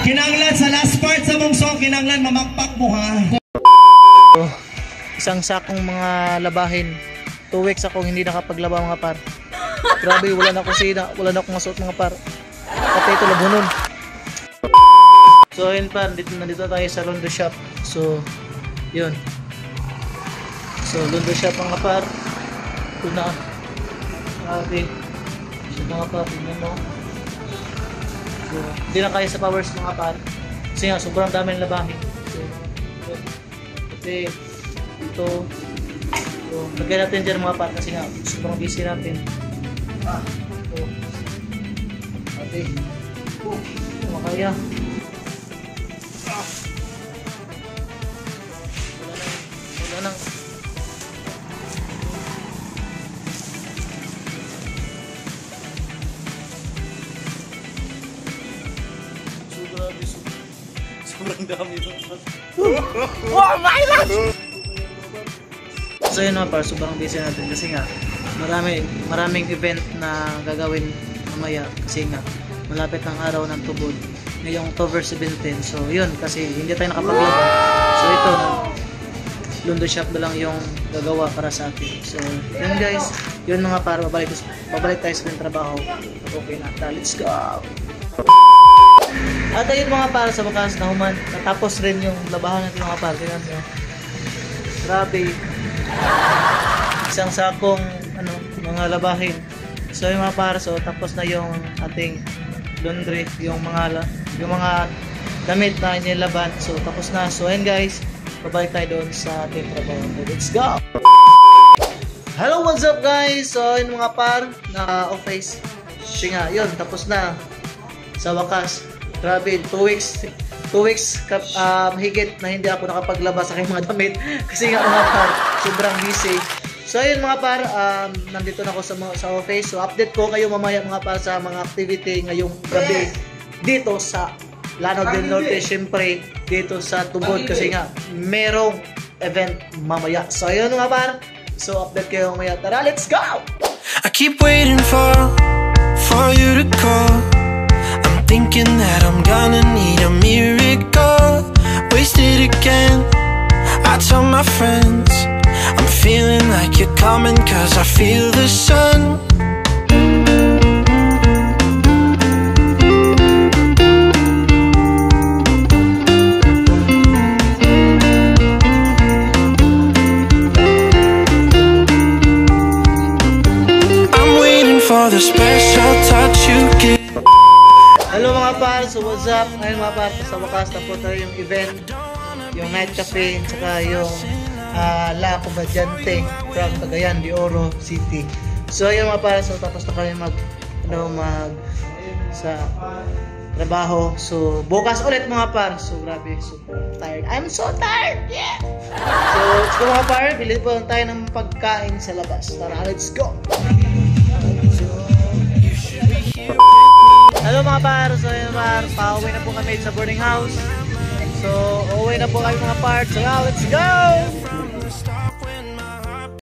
Kinanglan sa last part sa mong song, kinanglan mamakpak mo ha. Isang sakong mga labahin. 2 weeks akong hindi nakapaglaba mga par. Grabe, wala na akong sina, wala na akong masuot mga par. Pati ito labunon. So yun par, nandito tayo sa laundry shop. So yun. So laundry shop mga par. Ito na. Grabe. So mga par, tingnan mo. So hindi na kaya sa powers mga par. Kasi nga sobrang dami ng labahin. So yun. Kasi ito. So lagyan natin dyan mga par kasi nga sobrang busy natin. So ate. Makaya. Wala nang sobrang dami ito. Oh my God! So yun mga par, sobrang busy natin kasi nga maraming event na gagawin mamaya kasi nga malapit ng araw ng tubod ngayong October 17. So yun, kasi hindi tayo nakapaglaba. So ito na laundry shop na lang yung gagawa para sa atin. So yun guys, yun mga par, babalik tayo sa trabaho. Okay na, let's go! At ayun mga par, sa wakas na human, natapos rin yung labahan natin mga par. Tingnan nyo, grabe, isang sakong mga labahin. So yung mga par, so tapos na yung ating laundry, yung mga damit na inilaban. So tapos na. So ayun guys, babalik tayo doon sa ating trabaho. Let's go! Hello, what's up guys? So yun mga par, na-office. Nga, yun, tapos na. Sa wakas, grabe, 2 weeks higit na hindi ako nakapaglaba sa aking mga damit kasi nga mga par, sobrang busy. So ayun mga par, nandito na ako sa office. So update ko kayo mamaya mga par sa mga activity ngayong gabi dito sa Lanao del Norte, syempre dito sa Tubod kasi nga merong event mamaya. So ayun mga par, so update kayo mamaya. Tara, let's go! I keep waiting for you to call. I'm thinking that I'm gonna need a miracle. Wasted again, I tell my friends I'm feeling like you're coming cause I feel the sun. I'm waiting for the special touch you give. Hello mga par, so what's up? Ngayon mga par, sa wakas tapos na yung event, yung night cafe, saka yung La Comediante from Cagayan de Oro City. So ayun mga par, so tapos na kami mag sa trabaho. So bukas ulit mga par. So grabe, so tired. I'm so tired. Yeah. So let's go mga par, bili po tayo ng pagkain sa labas. Tara, let's go. Hello mga par, so yun par, pauwi na po kami sa boarding house. So uwi na po kami mga par. So let's go.